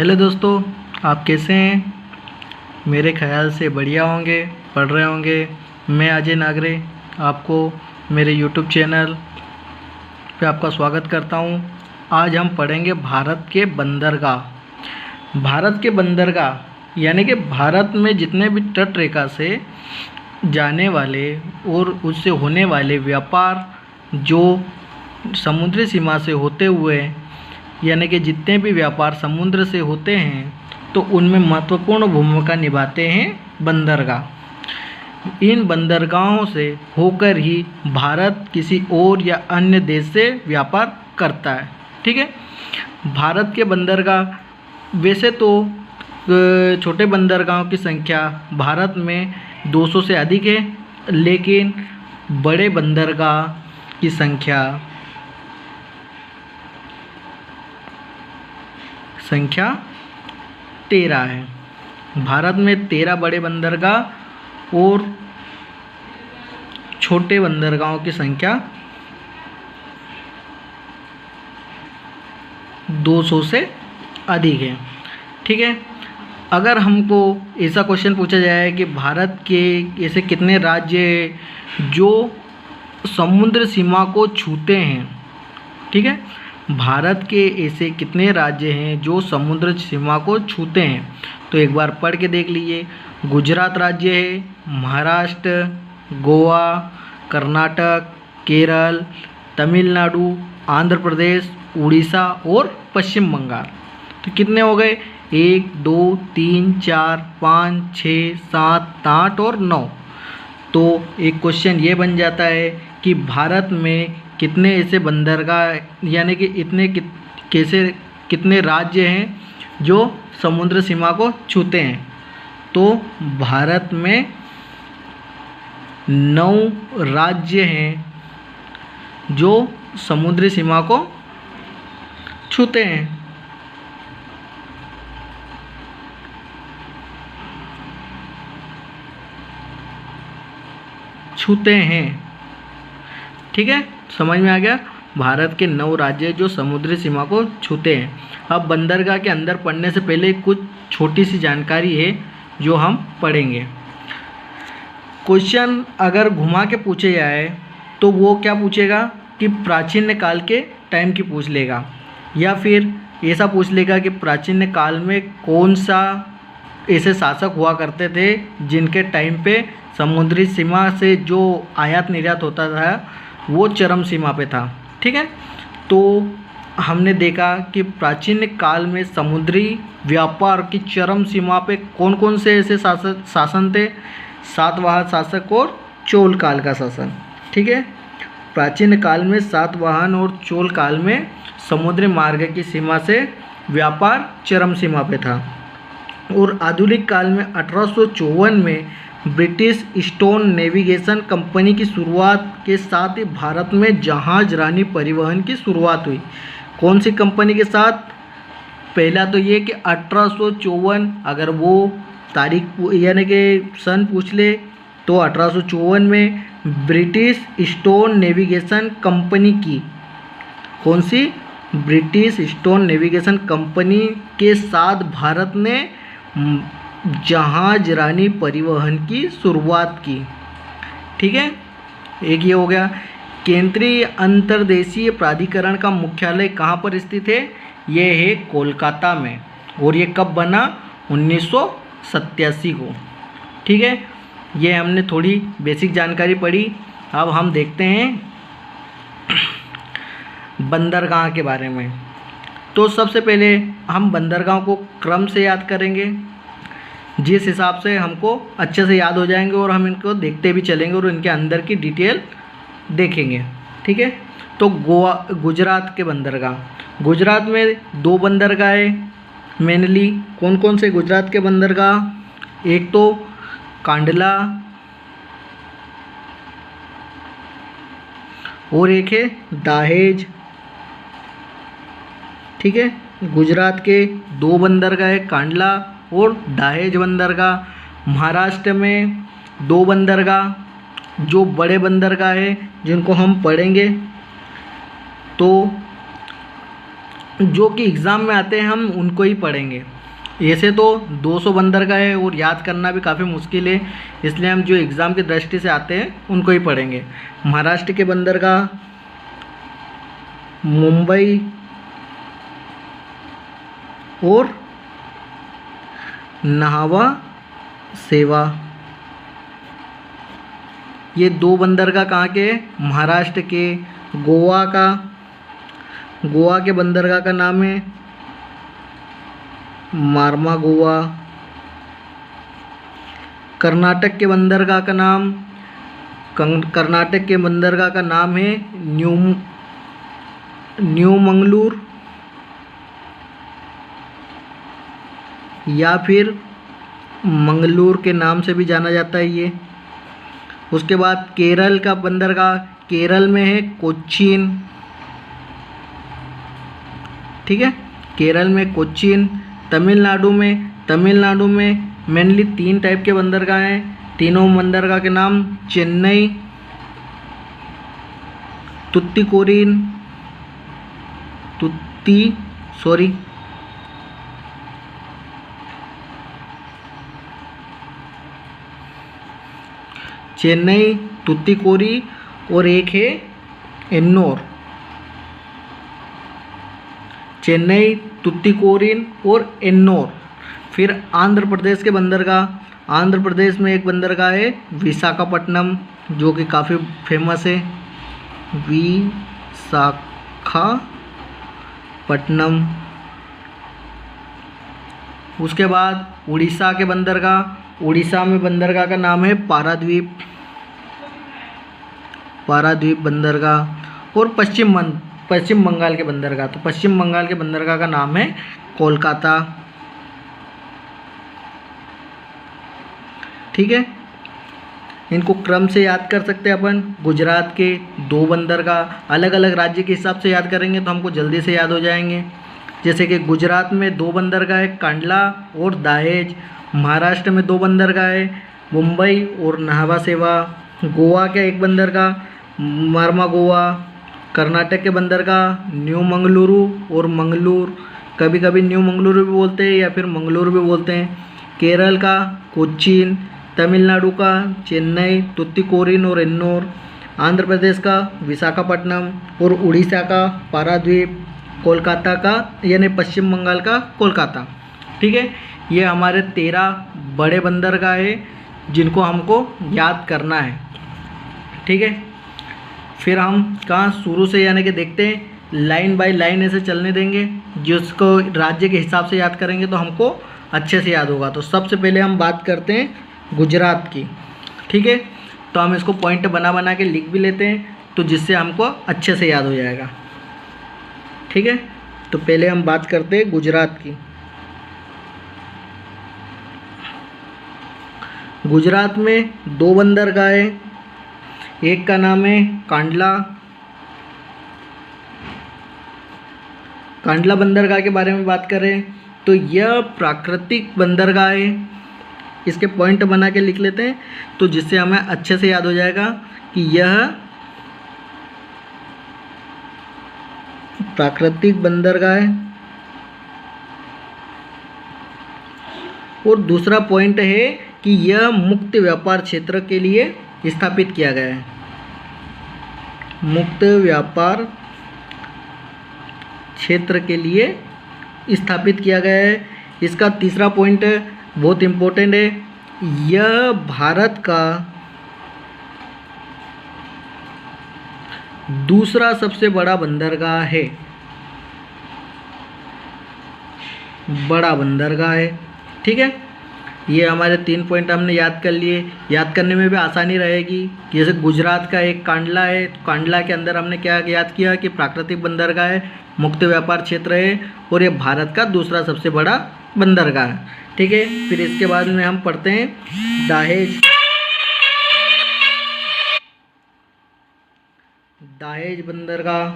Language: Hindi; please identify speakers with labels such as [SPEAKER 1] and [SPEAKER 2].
[SPEAKER 1] हेलो दोस्तों, आप कैसे हैं? मेरे ख़्याल से बढ़िया होंगे, पढ़ रहे होंगे। मैं अजय नागरे आपको मेरे यूट्यूब चैनल पे आपका स्वागत करता हूं। आज हम पढ़ेंगे भारत के बंदरगाह। भारत के बंदरगाह यानी कि भारत में जितने भी तट रेखा से जाने वाले और उससे होने वाले व्यापार जो समुद्री सीमा से होते हुए यानी कि जितने भी व्यापार समुद्र से होते हैं तो उनमें महत्वपूर्ण भूमिका निभाते हैं बंदरगाह। इन बंदरगाहों से होकर ही भारत किसी और या अन्य देश से व्यापार करता है। ठीक है, भारत के बंदरगाह वैसे तो छोटे बंदरगाहों की संख्या भारत में 200 से अधिक है, लेकिन बड़े बंदरगाह की संख्या 13 है। भारत में 13 बड़े बंदरगाह और छोटे बंदरगाहों की संख्या 200 से अधिक है। ठीक है, अगर हमको ऐसा क्वेश्चन पूछा जाए कि भारत के ऐसे कितने राज्य हैं जो समुद्र सीमा को छूते हैं, ठीक है, भारत के ऐसे कितने राज्य हैं जो समुद्र सीमा को छूते हैं, तो एक बार पढ़ के देख लीजिए। गुजरात राज्य है, महाराष्ट्र, गोवा, कर्नाटक, केरल, तमिलनाडु, आंध्र प्रदेश, उड़ीसा और पश्चिम बंगाल। तो कितने हो गए? 1 2 3 4 5 6 7 8 और 9। तो एक क्वेश्चन ये बन जाता है कि भारत में कितने ऐसे बंदरगाह यानी कि कितने राज्य हैं जो समुद्र सीमा को छूते हैं। तो भारत में 9 राज्य हैं जो समुद्री सीमा को छूते हैं। ठीक है, समझ में आ गया? भारत के 9 राज्य जो समुद्री सीमा को छूते हैं। अब बंदरगाह के अंदर पढ़ने से पहले कुछ छोटी सी जानकारी है जो हम पढ़ेंगे। क्वेश्चन अगर घुमा के पूछे जाए तो वो क्या पूछेगा कि प्राचीन काल के टाइम की पूछ लेगा, या फिर ऐसा पूछ लेगा कि प्राचीन काल में कौन सा ऐसे शासक हुआ करते थे जिनके टाइम पे समुद्री सीमा से जो आयात निर्यात होता था वो चरम सीमा पे था। ठीक है, तो हमने देखा कि प्राचीन काल में समुद्री व्यापार की चरम सीमा पे कौन कौन से ऐसे शासन थे? सातवाहन शासक और चोल काल का शासन। ठीक है, प्राचीन काल में सातवाहन और चोल काल में समुद्री मार्ग की सीमा से व्यापार चरम सीमा पे था। और आधुनिक काल में 1854 में ब्रिटिश ईस्टर्न नेविगेशन कंपनी की शुरुआत के साथ ही भारत में जहाज रानी परिवहन की शुरुआत हुई। कौन सी कंपनी के साथ? पहला तो ये कि 1854, अगर वो तारीख यानी कि सन पूछ ले तो 1854 में ब्रिटिश ईस्टर्न नेविगेशन कंपनी की, कौन सी? ब्रिटिश ईस्टर्न नेविगेशन कंपनी के साथ भारत ने जहाज रानी परिवहन की शुरुआत की। ठीक है, एक ये हो गया। केंद्रीय अंतर्देशीय प्राधिकरण का मुख्यालय कहाँ पर स्थित है? ये है कोलकाता में। और ये कब बना? 1987 को। ठीक है, ये हमने थोड़ी बेसिक जानकारी पढ़ी। अब हम देखते हैं बंदरगाह के बारे में। तो सबसे पहले हम बंदरगाह को क्रम से याद करेंगे, जिस हिसाब से हमको अच्छे से याद हो जाएंगे और हम इनको देखते भी चलेंगे और इनके अंदर की डिटेल देखेंगे। ठीक है, तो गुजरात के बंदरगाह। गुजरात में 2 बंदरगाह है मेनली। कौन कौन से गुजरात के बंदरगाह? एक तो कांडला और एक है दहेज। ठीक है, गुजरात के 2 बंदरगाह है, कांडला और दहेज बंदरगाह। महाराष्ट्र में 2 बंदरगाह जो बड़े बंदरगाह है जिनको हम पढ़ेंगे, तो जो कि एग्ज़ाम में आते हैं हम उनको ही पढ़ेंगे। ऐसे तो 200 बंदरगाह है और याद करना भी काफ़ी मुश्किल है, इसलिए हम जो एग्ज़ाम की दृष्टि से आते हैं उनको ही पढ़ेंगे। महाराष्ट्र के बंदरगाह मुंबई और नाहवा सेवा, ये 2 बंदरगाह कहाँ के? महाराष्ट्र के। गोवा के बंदरगाह का नाम है मार्मा गोवा। कर्नाटक के बंदरगाह का नाम है न्यू मंगलूर या फिर मंगलूर के नाम से भी जाना जाता है ये। उसके बाद केरल का बंदरगाह, केरल में है कोच्चिन, ठीक है, केरल में कोच्चिन। तमिलनाडु में मेनली 3 टाइप के बंदरगाह हैं। तीनों बंदरगाह के नाम चेन्नई, चेन्नई, तुत्तीकोरी और एक है एन्नोर। चेन्नई, तुत्तीकोरिन और एन्नोर। फिर आंध्र प्रदेश के बंदरगाह, आंध्र प्रदेश में एक बंदरगाह है विशाखापट्टनम, जो कि काफ़ी फेमस है, विशाखापट्टनम। उसके बाद उड़ीसा के बंदरगाह, उड़ीसा में बंदरगाह का नाम है पारादीप बंदरगाह। और पश्चिम बंगाल के बंदरगाह, तो पश्चिम बंगाल के बंदरगाह का नाम है कोलकाता, ठीक है। इनको क्रम से याद कर सकते हैं अपन। गुजरात के 2 बंदरगाह, अलग अलग राज्य के हिसाब से याद करेंगे तो हमको जल्दी से याद हो जाएंगे। जैसे कि गुजरात में 2 बंदरगाह है, कांडला और दाहेज। महाराष्ट्र में 2 बंदरगाह है, मुंबई और नाहवा सेवा। गोवा का एक बंदरगाह मार्मा गोवा। कर्नाटक के बंदरगाह न्यू मंगलुरु और मंगलूर, कभी कभी न्यू मंगलुरु भी बोलते हैं या फिर मंगलूर भी बोलते हैं। केरल का कोच्चिन, तमिलनाडु का चेन्नई, तुत्तीकोरिन और एन्नोर। आंध्र प्रदेश का विशाखापट्टनम और उड़ीसा का पारादीप। कोलकाता का यानी पश्चिम बंगाल का कोलकाता, ठीक है। ये हमारे 13 बड़े बंदरगाह है जिनको हमको याद करना है, ठीक है। फिर हम कहाँ शुरू से यानी कि देखते हैं, लाइन बाय लाइन ऐसे चलने देंगे, जिसको राज्य के हिसाब से याद करेंगे तो हमको अच्छे से याद होगा। तो सबसे पहले हम बात करते हैं गुजरात की, ठीक है। तो हम इसको पॉइंट बना बना के लिख भी लेते हैं, तो जिससे हमको अच्छे से याद हो जाएगा, ठीक है। तो पहले हम बात करते हैं गुजरात की। गुजरात में 2 बंदरगाह हैं, एक का नाम है कांडला बंदरगाह के बारे में बात करें तो यह प्राकृतिक बंदरगाह है। इसके पॉइंट बना के लिख लेते हैं, तो जिससे हमें अच्छे से याद हो जाएगा कि यह प्राकृतिक बंदरगाह है। और दूसरा पॉइंट है कि यह मुक्त व्यापार क्षेत्र के लिए स्थापित किया गया है। मुक्त व्यापार क्षेत्र के लिए स्थापित किया गया है। इसका तीसरा पॉइंट बहुत इम्पोर्टेंट है, यह भारत का दूसरा सबसे बड़ा बंदरगाह है। बड़ा बंदरगाह है, ठीक है। ये हमारे 3 पॉइंट हमने याद कर लिए। याद करने में भी आसानी रहेगी। जैसे गुजरात का एक कांडला है, तो कांडला के अंदर हमने क्या याद किया कि प्राकृतिक बंदरगाह है, मुक्त व्यापार क्षेत्र है और ये भारत का दूसरा सबसे बड़ा बंदरगाह है, ठीक है। फिर इसके बाद में हम पढ़ते हैं दाहेज बंदरगाह।